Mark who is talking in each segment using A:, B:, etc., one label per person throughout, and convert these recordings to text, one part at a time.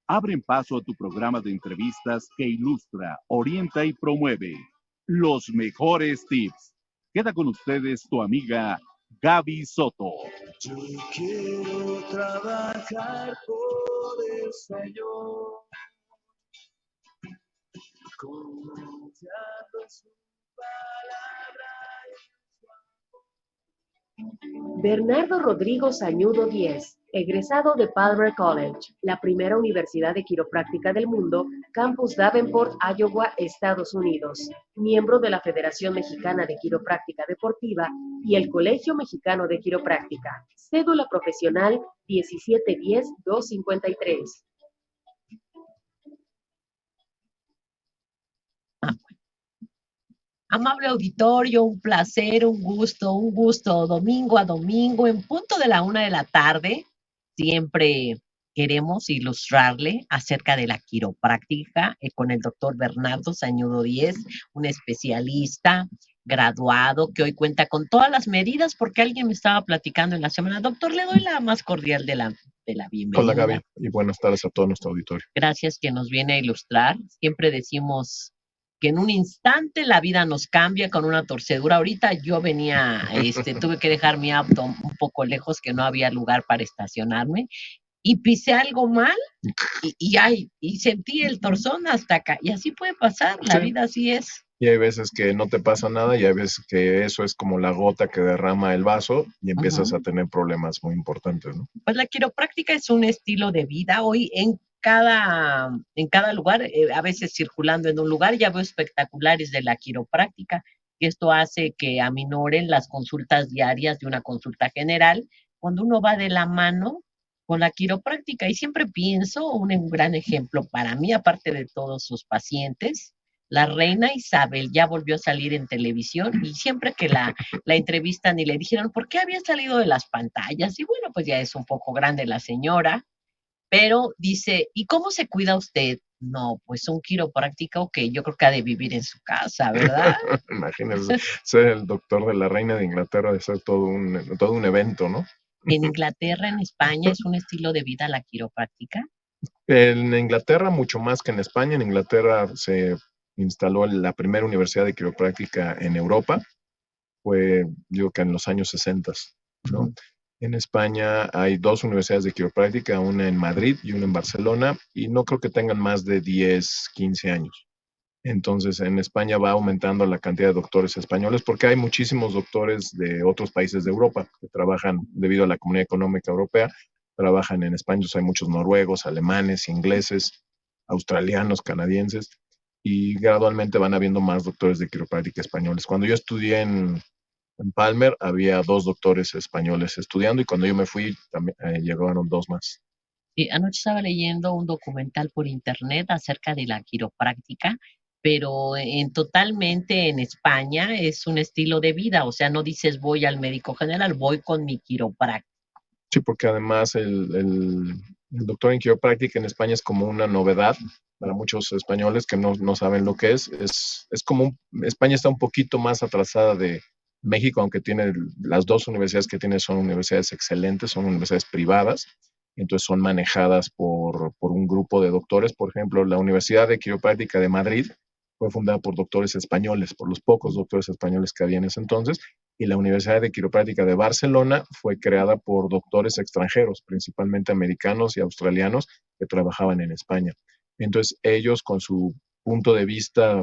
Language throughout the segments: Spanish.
A: abren paso a tu programa de entrevistas que ilustra, orienta y promueve los mejores tips. Queda con ustedes tu amiga Gaby Soto.
B: Yo quiero trabajar por el Señor, confiando en su palabra.
C: Bernardo Rodrigo Sañudo Díez, egresado de Palmer College, la primera universidad de quiropráctica del mundo, Campus Davenport, Iowa, Estados Unidos, miembro de la Federación Mexicana de Quiropráctica Deportiva y el Colegio Mexicano de Quiropráctica. Cédula profesional 1710-253.
D: Amable auditorio, un placer, un gusto, domingo a domingo, en punto de la 1 de la tarde, siempre queremos ilustrarle acerca de la quiropráctica con el doctor Bernardo Sañudo Díez, un especialista graduado que hoy cuenta con todas las medidas porque alguien me estaba platicando en la semana. Doctor, le doy la más cordial de la bienvenida.
E: Hola Gaby, y buenas tardes a todo nuestro auditorio.
D: Gracias que nos viene a ilustrar. Siempre decimos que en un instante la vida nos cambia con una torcedura. Ahorita yo venía, tuve que dejar mi auto un poco lejos, que no había lugar para estacionarme, y pisé algo mal y sentí el torzón hasta acá. Y así puede pasar, la vida así es.
E: Y hay veces que no te pasa nada y hay veces que eso es como la gota que derrama el vaso y empiezas a tener problemas muy importantes, ¿no?
D: Pues la quiropráctica es un estilo de vida. Hoy en cada lugar, a veces circulando en un lugar, ya veo espectaculares de la quiropráctica, y esto hace que aminoren las consultas diarias de una consulta general, cuando uno va de la mano con la quiropráctica. Y siempre pienso, un gran ejemplo para mí, aparte de todos sus pacientes, la reina Isabel ya volvió a salir en televisión, y siempre que la entrevistan y le dijeron por qué había salido de las pantallas, y bueno, pues ya es un poco grande la señora, pero dice, ¿y cómo se cuida usted? No, pues un quiropráctico que yo creo que ha de vivir en su casa, ¿verdad?
E: Imagínese, ser el doctor de la reina de Inglaterra, de ser todo un evento, ¿no?
D: En Inglaterra, en España, ¿es un estilo de vida la quiropráctica?
E: En Inglaterra, mucho más que en España. En Inglaterra se instaló la primera universidad de quiropráctica en Europa. Fue, digo que en los años 60, ¿no? En España hay 2 universidades de quiropráctica, una en Madrid y una en Barcelona, y no creo que tengan más de 10, 15 años. Entonces, en España va aumentando la cantidad de doctores españoles porque hay muchísimos doctores de otros países de Europa que trabajan debido a la Comunidad Económica Europea, trabajan en España. Entonces, hay muchos noruegos, alemanes, ingleses, australianos, canadienses, y gradualmente van habiendo más doctores de quiropráctica españoles. Cuando yo estudié en Palmer había 2 doctores españoles estudiando, y cuando yo me fui también llegaron 2 más.
D: Sí, anoche estaba leyendo un documental por internet acerca de la quiropráctica, pero totalmente en España es un estilo de vida, o sea, no dices voy al médico general, voy con mi quiropráctico.
E: Sí, porque además el doctor en quiropráctica en España es como una novedad para muchos españoles que no saben lo que es. Es como España está un poquito más atrasada de México, aunque tiene las 2 universidades que tiene son universidades excelentes, son universidades privadas, entonces son manejadas por un grupo de doctores. Por ejemplo, la Universidad de Quiropráctica de Madrid fue fundada por doctores españoles, por los pocos doctores españoles que había en ese entonces, y la Universidad de Quiropráctica de Barcelona fue creada por doctores extranjeros, principalmente americanos y australianos, que trabajaban en España. Entonces, ellos, con su punto de vista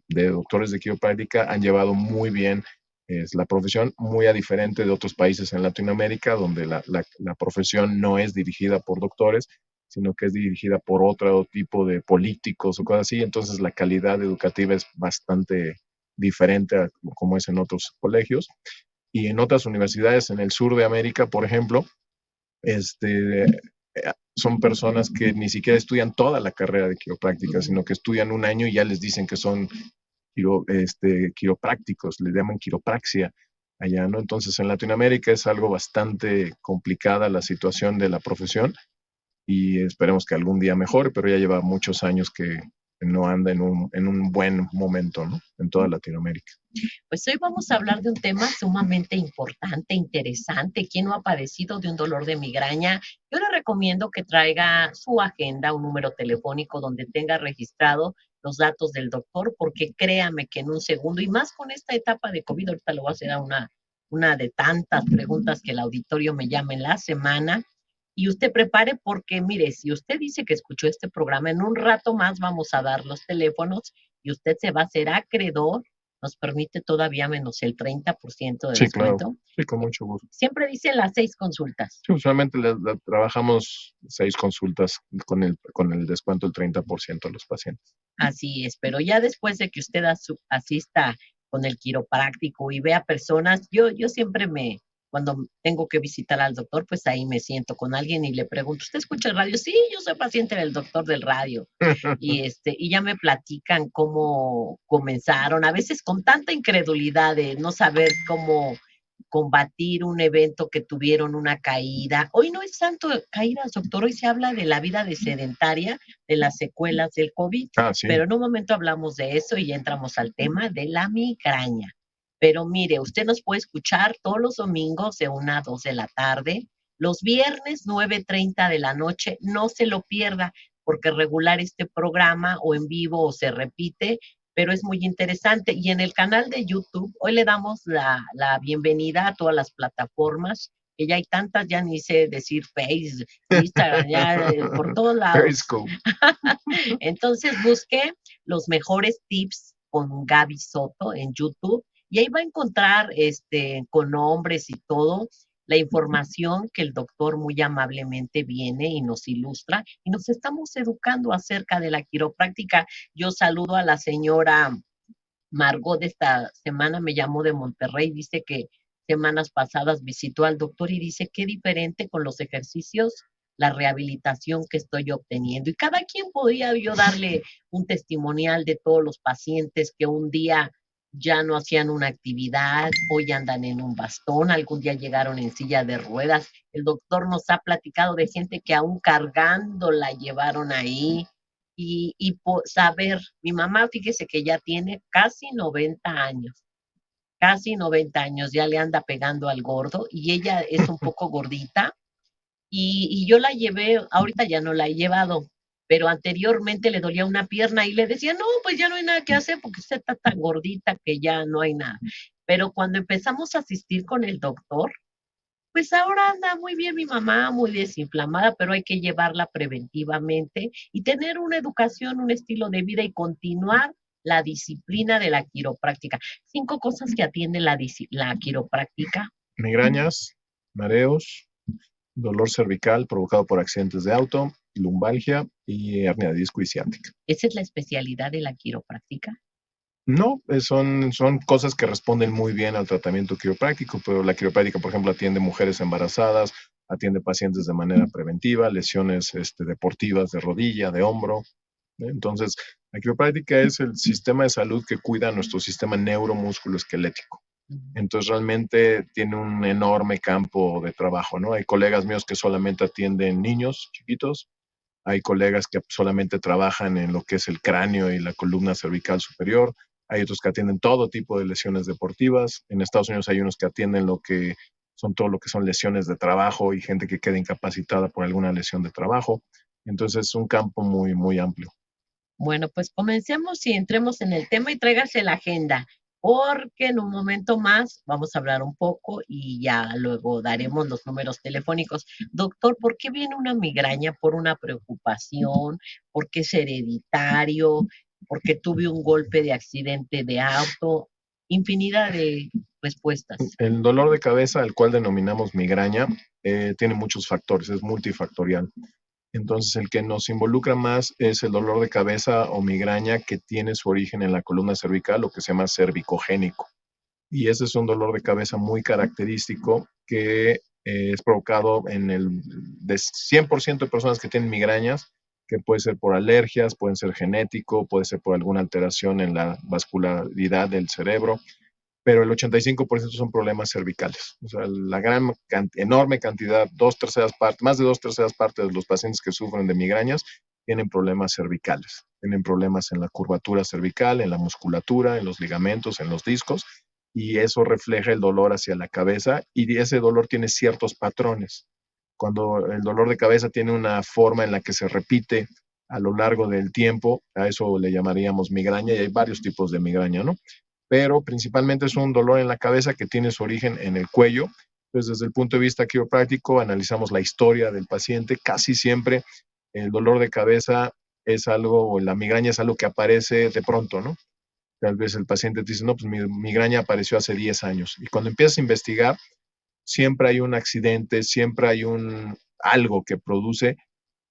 E: de doctores de quiropráctica, han llevado muy bien la profesión, muy a diferente de otros países en Latinoamérica, donde la profesión no es dirigida por doctores, sino que es dirigida por otro tipo de políticos o cosas así. Entonces, la calidad educativa es bastante diferente a como es en otros colegios. Y en otras universidades en el sur de América, por ejemplo, son personas que ni siquiera estudian toda la carrera de quiropráctica, sino que estudian un año y ya les dicen que son quiroprácticos, le llaman quiropraxia allá, ¿no? Entonces, en Latinoamérica es algo bastante complicada la situación de la profesión, y esperemos que algún día mejore, pero ya lleva muchos años que no anda en un buen momento, ¿no? En toda Latinoamérica.
D: Pues hoy vamos a hablar de un tema sumamente importante, interesante. ¿Quién no ha padecido de un dolor de migraña? Yo le recomiendo que traiga su agenda, un número telefónico donde tenga registrado los datos del doctor, porque créame que en un segundo, y más con esta etapa de COVID, ahorita le voy a hacer a una de tantas preguntas que el auditorio me llama en la semana, y usted prepare porque, mire, si usted dice que escuchó este programa, en un rato más vamos a dar los teléfonos y usted se va a hacer acreedor, nos permite todavía menos el 30% de
E: Sí, claro.
D: descuento.
E: Sí, con mucho gusto.
D: Siempre dicen las 6 consultas.
E: Sí, usualmente trabajamos 6 consultas con el descuento del 30% a los pacientes.
D: Así es, pero ya después de que usted asista con el quiropráctico y vea personas, yo siempre cuando tengo que visitar al doctor, pues ahí me siento con alguien y le pregunto, ¿usted escucha el radio? Sí, yo soy paciente del doctor del radio. Y ya me platican cómo comenzaron, a veces con tanta incredulidad de no saber cómo combatir un evento que tuvieron una caída. Hoy no es tanto caídas, doctor, hoy se habla de la vida de sedentaria, de las secuelas del COVID,
E: Sí.
D: pero en un momento hablamos de eso y ya entramos al tema de la migraña. Pero mire, usted nos puede escuchar todos los domingos de 1 a 2 de la tarde, los viernes 9:30 de la noche, no se lo pierda, porque regular este programa o en vivo o se repite, pero es muy interesante. Y en el canal de YouTube, hoy le damos la bienvenida a todas las plataformas, que ya hay tantas, ya ni sé decir Facebook, Instagram, ya por todos lados.
E: Periscope.
D: Entonces busque los mejores tips con Gaby Soto en YouTube y ahí va a encontrar con nombres y todo la información que el doctor muy amablemente viene y nos ilustra y nos estamos educando acerca de la quiropráctica. Yo saludo a la señora Margot de esta semana, me llamó de Monterrey, dice que semanas pasadas visitó al doctor y dice qué diferente con los ejercicios, la rehabilitación que estoy obteniendo. Y cada quien podía yo darle un testimonial de todos los pacientes que un día ya no hacían una actividad, hoy andan en un bastón, algún día llegaron en silla de ruedas. El doctor nos ha platicado de gente que aún cargando la llevaron ahí. Y saber, mi mamá, fíjese que ya tiene casi 90 años, ya le anda pegando al gordo y ella es un poco gordita y yo la llevé, ahorita ya no la he llevado, pero anteriormente le dolía una pierna y le decía, no, pues ya no hay nada que hacer porque usted está tan gordita que ya no hay nada. Pero cuando empezamos a asistir con el doctor, pues ahora anda muy bien mi mamá, muy desinflamada, pero hay que llevarla preventivamente y tener una educación, un estilo de vida y continuar la disciplina de la quiropráctica. 5 cosas que atiende la quiropráctica.
E: Migrañas, mareos, dolor cervical provocado por accidentes de auto, lumbalgia y hernia de disco y ciática.
D: ¿Esa es la especialidad de la quiropráctica?
E: No, son cosas que responden muy bien al tratamiento quiropráctico, pero la quiropráctica, por ejemplo, atiende mujeres embarazadas, atiende pacientes de manera preventiva, lesiones deportivas de rodilla, de hombro. Entonces, la quiropráctica es el sistema de salud que cuida nuestro sistema neuromusculoesquelético. Entonces, realmente tiene un enorme campo de trabajo, ¿no? Hay colegas míos que solamente atienden niños chiquitos, hay colegas que solamente trabajan en lo que es el cráneo y la columna cervical superior, hay otros que atienden todo tipo de lesiones deportivas. En Estados Unidos hay unos que atienden todo lo que son lesiones de trabajo y gente que queda incapacitada por alguna lesión de trabajo. Entonces es un campo muy, muy amplio.
D: Bueno, pues comencemos y entremos en el tema y tráigase la agenda, porque en un momento más vamos a hablar un poco y ya luego daremos los números telefónicos. Doctor, ¿por qué viene una migraña? ¿Por una preocupación? ¿Por qué es hereditario? ¿Porque tuve un golpe de accidente de auto? Infinidad de respuestas.
E: El dolor de cabeza, al cual denominamos migraña, tiene muchos factores, es multifactorial. Entonces, el que nos involucra más es el dolor de cabeza o migraña que tiene su origen en la columna cervical, lo que se llama cervicogénico. Y ese es un dolor de cabeza muy característico que es provocado de 100% de personas que tienen migrañas, que puede ser por alergias, puede ser genético, puede ser por alguna alteración en la vascularidad del cerebro, pero el 85% son problemas cervicales. O sea, la enorme cantidad, más de 2/3 partes de los pacientes que sufren de migrañas tienen problemas cervicales. tienen problemas en la curvatura cervical, en la musculatura, en los ligamentos, en los discos, y eso refleja el dolor hacia la cabeza, y ese dolor tiene ciertos patrones. Cuando el dolor de cabeza tiene una forma en la que se repite a lo largo del tiempo, a eso le llamaríamos migraña, y hay varios tipos de migraña, ¿no? Pero principalmente es un dolor en la cabeza que tiene su origen en el cuello. Entonces, desde el punto de vista quiropráctico, analizamos la historia del paciente. Casi siempre el dolor de cabeza es algo, o la migraña es algo que aparece de pronto, ¿no? Tal vez el paciente te dice, no, pues mi migraña apareció hace 10 años. Y cuando empiezas a investigar, siempre hay un accidente, siempre hay algo que produce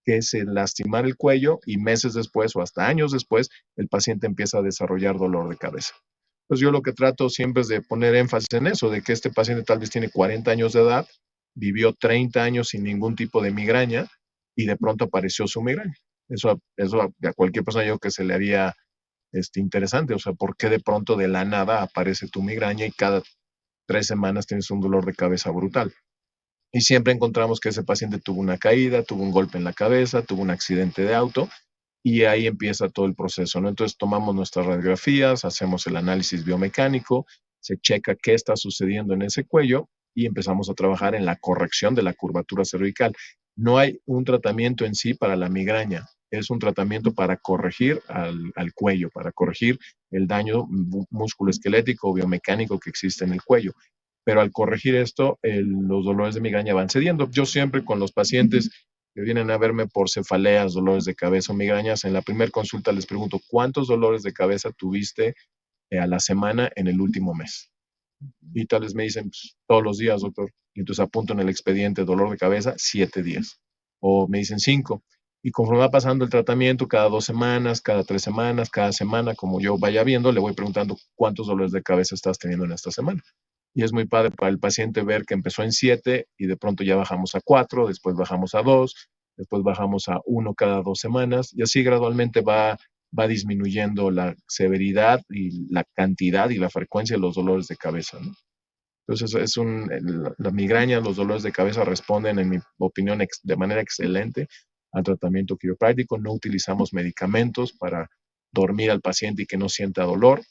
E: que es el lastimar el cuello, y meses después o hasta años después, el paciente empieza a desarrollar dolor de cabeza. Pues yo lo que trato siempre es de poner énfasis en eso, de que este paciente tal vez tiene 40 años de edad, vivió 30 años sin ningún tipo de migraña y de pronto apareció su migraña. Eso a cualquier persona yo creo que se le haría interesante, o sea, ¿por qué de pronto de la nada aparece tu migraña y cada 3 semanas tienes un dolor de cabeza brutal? Y siempre encontramos que ese paciente tuvo una caída, tuvo un golpe en la cabeza, tuvo un accidente de auto, y ahí empieza todo el proceso, ¿no? Entonces tomamos nuestras radiografías, hacemos el análisis biomecánico, se checa qué está sucediendo en ese cuello y empezamos a trabajar en la corrección de la curvatura cervical. No hay un tratamiento en sí para la migraña, es un tratamiento para corregir al cuello, para corregir el daño musculoesquelético o biomecánico que existe en el cuello. Pero al corregir esto, los dolores de migraña van cediendo. Yo siempre con los pacientes que vienen a verme por cefaleas, dolores de cabeza o migrañas, en la primera consulta les pregunto, ¿cuántos dolores de cabeza tuviste a la semana en el último mes? Y tal vez me dicen, pues, todos los días, doctor. Y entonces apunto en el expediente dolor de cabeza, 7 días. O me dicen 5. Y conforme va pasando el tratamiento, cada 2 semanas, cada 3 semanas, cada semana, como yo vaya viendo, le voy preguntando cuántos dolores de cabeza estás teniendo en esta semana. Y es muy padre para el paciente ver que empezó en 7 y de pronto ya bajamos a 4, después bajamos a 2, después bajamos a 1 cada 2 semanas, y así gradualmente va disminuyendo la severidad y la cantidad y la frecuencia de los dolores de cabeza, ¿no? Entonces, la migraña, los dolores de cabeza responden, en mi opinión, de manera excelente al tratamiento quiropráctico. No utilizamos medicamentos para dormir al paciente y que no sienta dolor.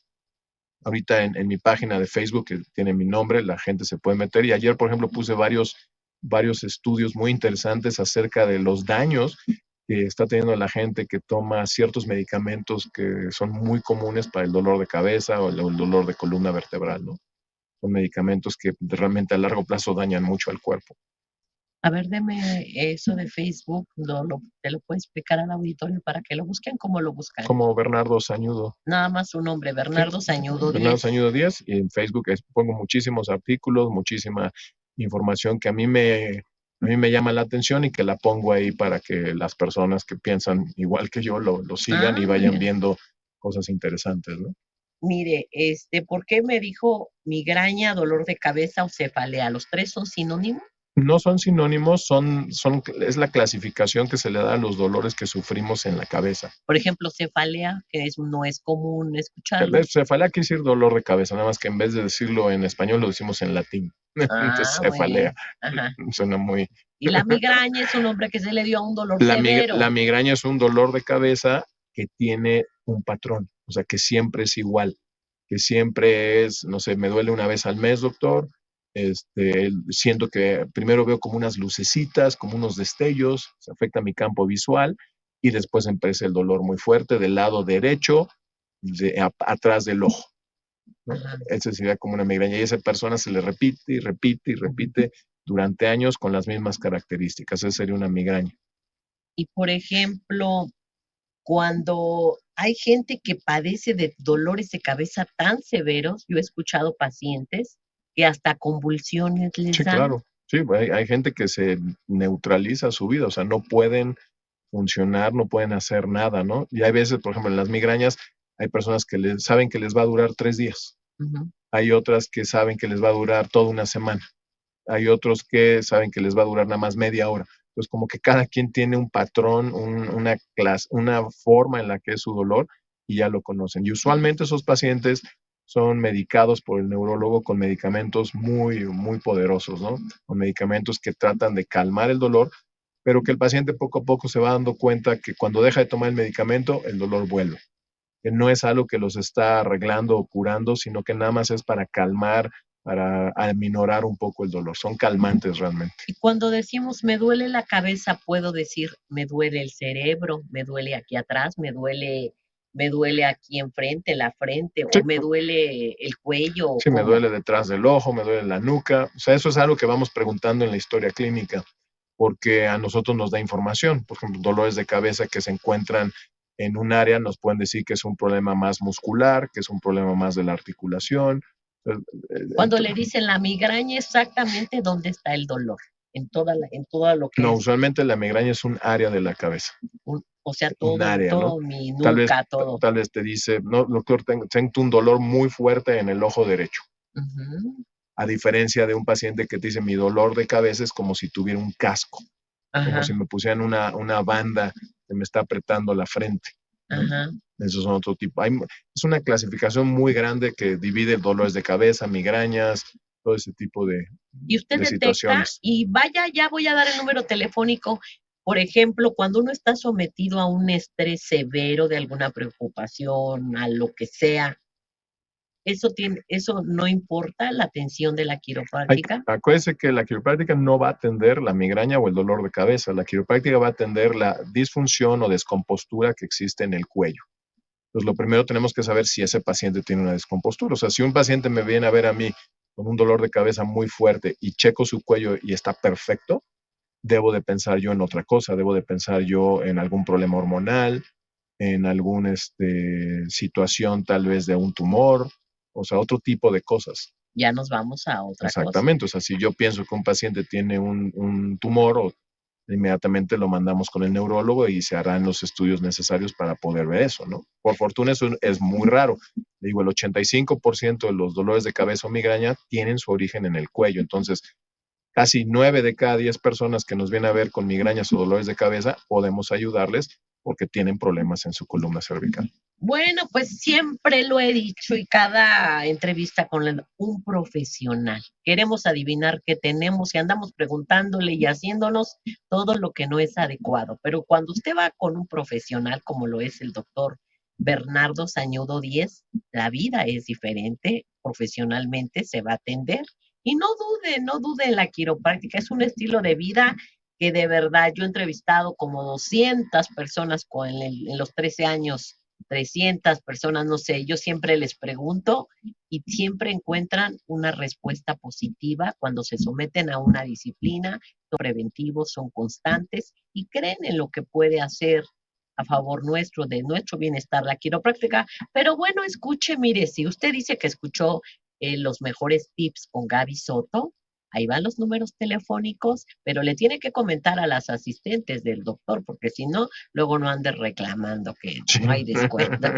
E: Ahorita en mi página de Facebook, que tiene mi nombre, la gente se puede meter. Y ayer, por ejemplo, puse varios estudios muy interesantes acerca de los daños que está teniendo la gente que toma ciertos medicamentos que son muy comunes para el dolor de cabeza o el dolor de columna vertebral, ¿no? Son medicamentos que realmente a largo plazo dañan mucho al cuerpo.
D: A ver, deme eso de Facebook, ¿te lo puedes explicar al auditorio para que lo busquen? ¿Cómo lo buscan?
E: Como Bernardo Sañudo.
D: Nada más su nombre, Bernardo Sañudo 10.
E: Bernardo Sañudo 10, y en Facebook pongo muchísimos artículos, muchísima información que a mí me llama la atención y que la pongo ahí para que las personas que piensan igual que yo lo sigan y vayan viendo cosas interesantes, ¿no?
D: Mire, ¿por qué me dijo migraña, dolor de cabeza o cefalea? ¿Los tres son sinónimos?
E: No son sinónimos, es la clasificación que se le da a los dolores que sufrimos en la cabeza.
D: Por ejemplo, cefalea, que no es común escucharlo.
E: Cefalea quiere decir dolor de cabeza, nada más que en vez de decirlo en español lo decimos en latín. Entonces, cefalea. Suena muy...
D: Y la migraña es un nombre que se le dio a un dolor severo.
E: La migraña es un dolor de cabeza que tiene un patrón, o sea, que siempre es igual, que siempre es, no sé, me duele una vez al mes, doctor. Siento que primero veo como unas lucecitas, como unos destellos, se afecta mi campo visual, y después empieza el dolor muy fuerte del lado derecho, atrás del ojo, ¿no? Esa sería como una migraña, y a esa persona se le repite y repite y repite durante años con las mismas características. Esa sería una migraña.
D: Y por ejemplo, cuando hay gente que padece de dolores de cabeza tan severos, yo he escuchado pacientes que hasta convulsiones les dan.
E: Claro. Sí, hay gente que se neutraliza su vida, o sea, no pueden funcionar, no pueden hacer nada, ¿no? Y hay veces, por ejemplo, en las migrañas, hay personas que saben que les va a durar 3 días. Hay otras que saben que les va a durar toda una semana. Hay otros que saben que les va a durar nada más media hora. Entonces, como que cada quien tiene un patrón, una forma en la que es su dolor, y ya lo conocen. Y usualmente esos pacientes son medicados por el neurólogo con medicamentos muy, muy poderosos, ¿no? Con medicamentos que tratan de calmar el dolor, pero que el paciente poco a poco se va dando cuenta que cuando deja de tomar el medicamento, el dolor vuelve. Que no es algo que los está arreglando o curando, sino que nada más es para calmar, para aminorar un poco el dolor. Son calmantes realmente.
D: Y cuando decimos me duele la cabeza, puedo decir me duele el cerebro, me duele aquí atrás, me duele aquí enfrente, la frente,
E: Sí.
D: o me duele el cuello.
E: Sí, me duele detrás del ojo, me duele la nuca. O sea, eso es algo que vamos preguntando en la historia clínica, porque a nosotros nos da información. Por ejemplo, dolores de cabeza que se encuentran en un área nos pueden decir que es un problema más muscular, que es un problema más de la articulación.
D: Cuando le dicen la migraña, exactamente dónde está el dolor, en todo lo que
E: No,
D: es,
E: usualmente la migraña es un área de la cabeza.
D: o sea,
E: Un área, ¿no?
D: mi
E: Tal vez,
D: nuca, todo.
E: tal vez te dice, no, doctor, tengo un dolor muy fuerte en el ojo derecho.
D: Ujú.
E: A diferencia de un paciente que te dice, mi dolor de cabeza es como si tuviera un casco, como
D: Ajá,
E: si me pusieran una banda que me está apretando la frente, ¿no?
D: ajá.
E: Esos son otro tipo. Es una clasificación muy grande que divide dolores de cabeza, migrañas, todo ese tipo
D: Y usted
E: de
D: detecta,
E: situaciones.
D: y vaya, ya voy a dar el número telefónico. Por ejemplo, cuando uno está sometido a un estrés severo de alguna preocupación, a lo que sea, eso no importa la atención de la quiropráctica.
E: Acuérdense que la quiropráctica no va a atender la migraña o el dolor de cabeza. La quiropráctica va a atender la disfunción o descompostura que existe en el cuello. Entonces, lo primero tenemos que saber si ese paciente tiene una descompostura. O sea, si un paciente me viene a ver a mí con un dolor de cabeza muy fuerte y checo su cuello y está perfecto, debo de pensar yo en otra cosa. Debo de pensar yo en algún problema hormonal, en alguna situación tal vez de un tumor, o sea, otro tipo de cosas.
D: Ya nos vamos a otra cosa.
E: Exactamente, o sea, si yo pienso que un paciente tiene un tumor, inmediatamente lo mandamos con el neurólogo y se harán los estudios necesarios para poder ver eso, ¿no? Por fortuna eso es muy raro. Digo, el 85% de los dolores de cabeza o migraña tienen su origen en el cuello, entonces casi 9 de cada 10 personas que nos vienen a ver con migrañas o dolores de cabeza podemos ayudarles porque tienen problemas en su columna cervical.
D: Bueno, pues siempre lo he dicho y cada entrevista con un profesional. Queremos adivinar qué tenemos y andamos preguntándole y haciéndonos todo lo que no es adecuado. Pero cuando usted va con un profesional como lo es el doctor Bernardo Sañudo Díez, la vida es diferente, profesionalmente se va a atender. Y no dude en la quiropráctica, es un estilo de vida que de verdad yo he entrevistado como 200 personas en los 13 años 300 personas, no sé, yo siempre les pregunto y siempre encuentran una respuesta positiva cuando se someten a una disciplina, son preventivos, son constantes y creen en lo que puede hacer a favor nuestro, de nuestro bienestar, la quiropráctica. Pero bueno, escuche, mire, si usted dice que escuchó los mejores tips con Gaby Soto, ahí van los números telefónicos, pero le tiene que comentar a las asistentes del doctor, porque si no, luego no ande reclamando que no hay descuento.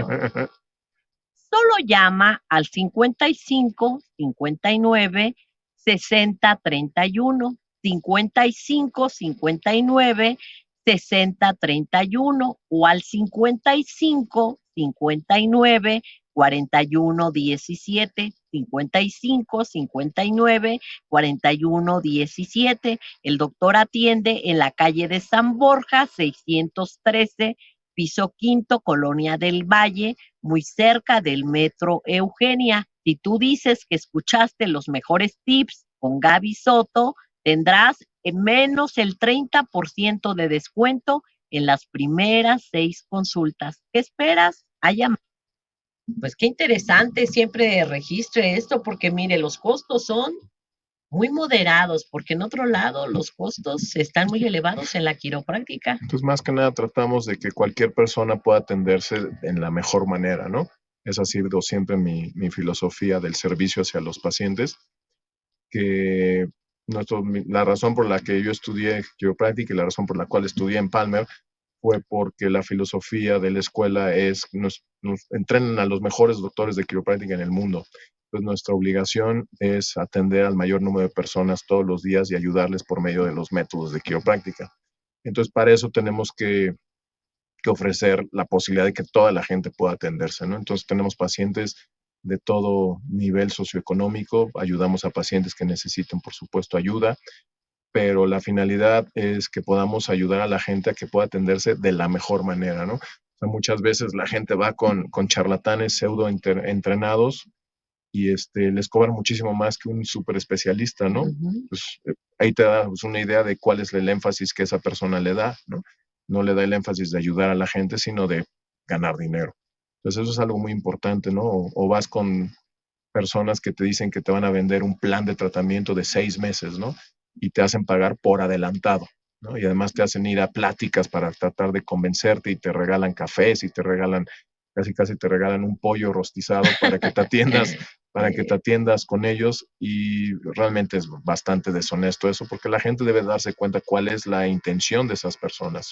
D: Solo llama al 55 59 60 31, 55 59 60 31 o al 55 59 41 17, 55 59 41 17. El doctor atiende en la calle de San Borja, 613, piso quinto, Colonia del Valle, muy cerca del Metro Eugenia. Si tú dices que escuchaste los mejores tips con Gaby Soto, tendrás menos el 30% de descuento en las primeras 6 consultas. ¿Qué esperas? Pues qué interesante, siempre registre esto, porque mire, los costos son muy moderados, porque en otro lado los costos están muy elevados en la quiropráctica.
E: Entonces, más que nada tratamos de que cualquier persona pueda atenderse en la mejor manera, ¿no? Esa ha sido siempre mi filosofía del servicio hacia los pacientes, que la razón por la que yo estudié quiropráctica y la razón por la cual estudié en Palmer fue porque la filosofía de la escuela es, nos entrenan a los mejores doctores de quiropráctica en el mundo. Entonces, nuestra obligación es atender al mayor número de personas todos los días y ayudarles por medio de los métodos de quiropráctica. Entonces, para eso tenemos que ofrecer la posibilidad de que toda la gente pueda atenderse, ¿no? Entonces, tenemos pacientes de todo nivel socioeconómico, ayudamos a pacientes que necesiten, por supuesto, ayuda, pero la finalidad es que podamos ayudar a la gente a que pueda atenderse de la mejor manera, ¿no? O sea, muchas veces la gente va con charlatanes pseudo entrenados y les cobran muchísimo más que un súper especialista, ¿no? Pues ahí te da pues, una idea de cuál es el énfasis que esa persona le da, ¿no? No le da el énfasis de ayudar a la gente, sino de ganar dinero. Entonces eso es algo muy importante, ¿no? O vas con personas que te dicen que te van a vender un plan de tratamiento de 6 meses, ¿no? Y te hacen pagar por adelantado, ¿no? Y además te hacen ir a pláticas para tratar de convencerte y te regalan cafés y te regalan, casi te regalan un pollo rostizado para que te atiendas, con ellos y realmente es bastante deshonesto eso porque la gente debe darse cuenta cuál es la intención de esas personas.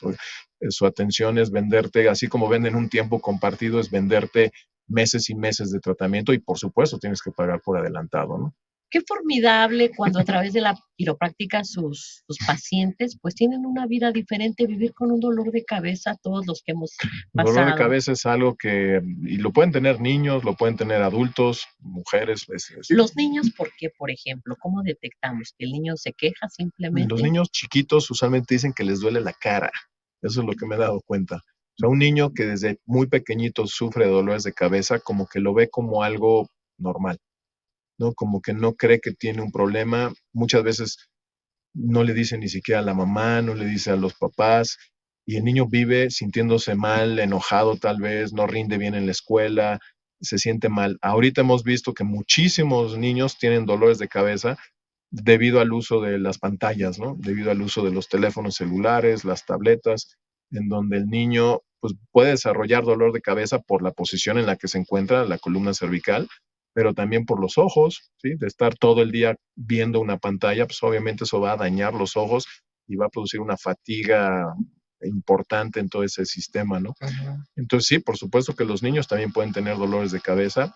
E: Su atención es venderte, así como venden un tiempo compartido, es venderte meses y meses de tratamiento y por supuesto tienes que pagar por adelantado, ¿no?
D: Qué formidable cuando a través de la quiropráctica sus pacientes pues tienen una vida diferente, vivir con un dolor de cabeza, todos los que hemos
E: El dolor de
D: pasado.
E: cabeza es algo que, y lo pueden tener niños, lo pueden tener adultos, mujeres.
D: Los niños, ¿por qué, por ejemplo? ¿Cómo detectamos que el niño se queja simplemente?
E: Los niños chiquitos usualmente dicen que les duele la cara. Eso es lo que me he dado cuenta. O sea, un niño que desde muy pequeñito sufre de dolores de cabeza, como que lo ve como algo normal, ¿no? Como que no cree que tiene un problema. Muchas veces no le dice ni siquiera a la mamá, no le dice a los papás, y el niño vive sintiéndose mal, enojado tal vez, no rinde bien en la escuela, se siente mal. Ahorita hemos visto que muchísimos niños tienen dolores de cabeza debido al uso de las pantallas, ¿no? Debido al uso de los teléfonos celulares, las tabletas, en donde el niño pues, puede desarrollar dolor de cabeza por la posición en la que se encuentra la columna cervical, pero también por los ojos, ¿sí? De estar todo el día viendo una pantalla, pues obviamente eso va a dañar los ojos y va a producir una fatiga importante en todo ese sistema, ¿no? Entonces sí, por supuesto que los niños también pueden tener dolores de cabeza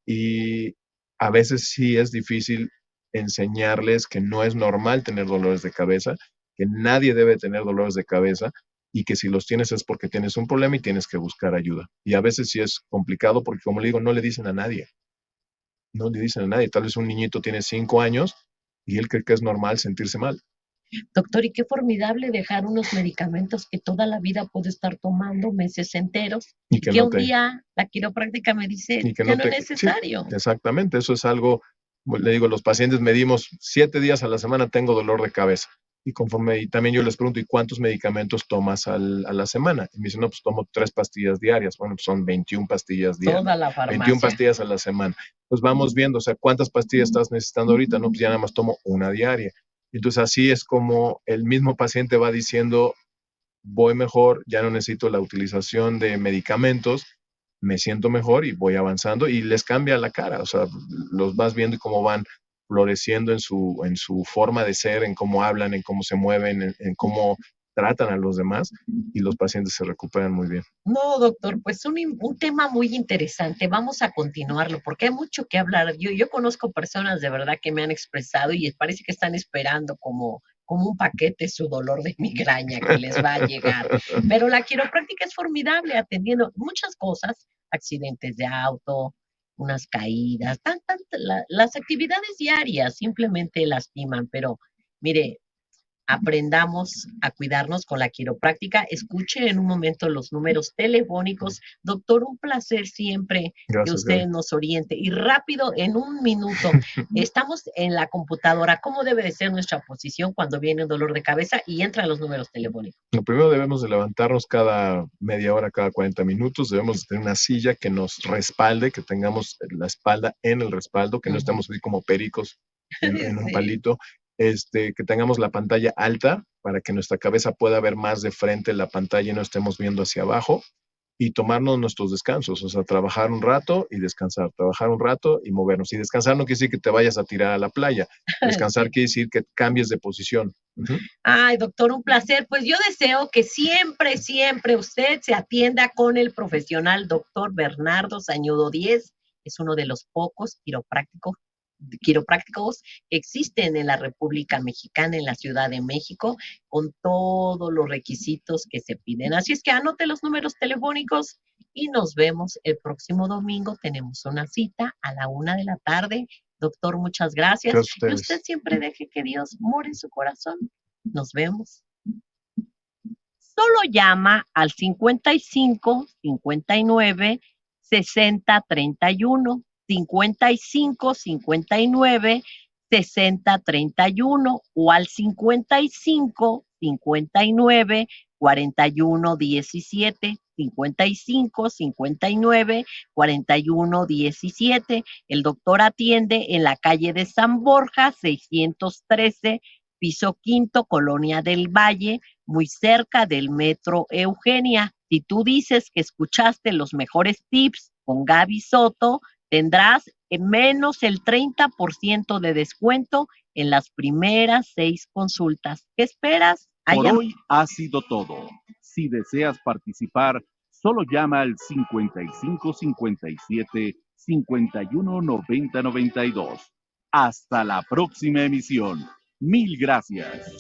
E: y a veces sí es difícil enseñarles que no es normal tener dolores de cabeza, que nadie debe tener dolores de cabeza y que si los tienes es porque tienes un problema y tienes que buscar ayuda. Y a veces sí es complicado porque, como le digo, no le dicen a nadie. No le dicen a nadie. Tal vez un niñito tiene 5 años y él cree que es normal sentirse mal.
D: Doctor, y qué formidable dejar unos medicamentos que toda la vida puedo estar tomando meses enteros
E: Y
D: y
E: que
D: que
E: no
D: un
E: te,
D: día la quiropráctica me dice,
E: y que
D: ya
E: no
D: no es
E: te, sí,
D: necesario.
E: exactamente. Eso es algo, le digo, los pacientes medimos 7 días a la semana tengo dolor de cabeza. Y también yo les pregunto, ¿y cuántos medicamentos tomas a la semana? Y me dicen, no, pues tomo 3 pastillas diarias. Bueno, pues son 21 pastillas diarias.
D: Toda la
E: 21
D: farmacia.
E: pastillas a la semana. Pues vamos viendo, o sea, ¿cuántas pastillas estás necesitando ahorita? No, pues ya nada más tomo una diaria. Entonces así es como el mismo paciente va diciendo, voy mejor, ya no necesito la utilización de medicamentos, me siento mejor y voy avanzando y les cambia la cara, o sea, los vas viendo y cómo van floreciendo en su forma de ser, en cómo hablan, en cómo se mueven, en cómo tratan a los demás y los pacientes se recuperan muy bien.
D: No, doctor, pues un tema muy interesante. Vamos a continuarlo porque hay mucho que hablar. Yo conozco personas de verdad que me han expresado y parece que están esperando como un paquete su dolor de migraña que les va a llegar. Pero la quiropráctica es formidable atendiendo muchas cosas, accidentes de auto, unas caídas, las actividades diarias simplemente lastiman, pero mire, aprendamos a cuidarnos con la quiropráctica. Escuche en un momento los números telefónicos. Doctor, un placer siempre
E: Gracias,
D: que usted
E: Gaby.
D: nos oriente. Y rápido, en un minuto, estamos en la computadora. ¿Cómo debe de ser nuestra posición cuando viene un dolor de cabeza y entran los números telefónicos?
E: Lo primero debemos de levantarnos cada media hora, cada 40 minutos. Debemos de tener una silla que nos respalde, que tengamos la espalda en el respaldo, que no estemos así como pericos en un
D: Sí.
E: palito. Que tengamos la pantalla alta para que nuestra cabeza pueda ver más de frente la pantalla y no estemos viendo hacia abajo y tomarnos nuestros descansos, o sea, trabajar un rato y descansar, trabajar un rato y movernos. Y descansar no quiere decir que te vayas a tirar a la playa, descansar
D: Sí.
E: quiere decir que cambies de posición.
D: Ay, doctor, un placer. Pues yo deseo que siempre, siempre usted se atienda con el profesional doctor Bernardo Sañudo Díez. Es uno de los pocos quiroprácticos que existen en la República Mexicana, en la Ciudad de México, con todos los requisitos que se piden. Así es que anote los números telefónicos y nos vemos el próximo domingo. Tenemos una cita a la 1 de la tarde Doctor, muchas gracias.
E: Gracias a
D: Y
E: ustedes.
D: usted siempre deje que Dios more en su corazón. Nos vemos. Solo llama al 55 59 60 31, 55 59 60 31 o al 55 59 41 17, 55 59 41 17. El doctor atiende en la calle de San Borja, 613, piso quinto, Colonia del Valle, muy cerca del Metro Eugenia. Si tú dices que escuchaste los mejores tips con Gaby Soto, tendrás menos el 30% de descuento en las primeras 6 consultas. ¿Qué esperas?
A: Por hoy ha sido todo. Si deseas participar, solo llama al 55 57 51 90 92. Hasta la próxima emisión. Mil gracias.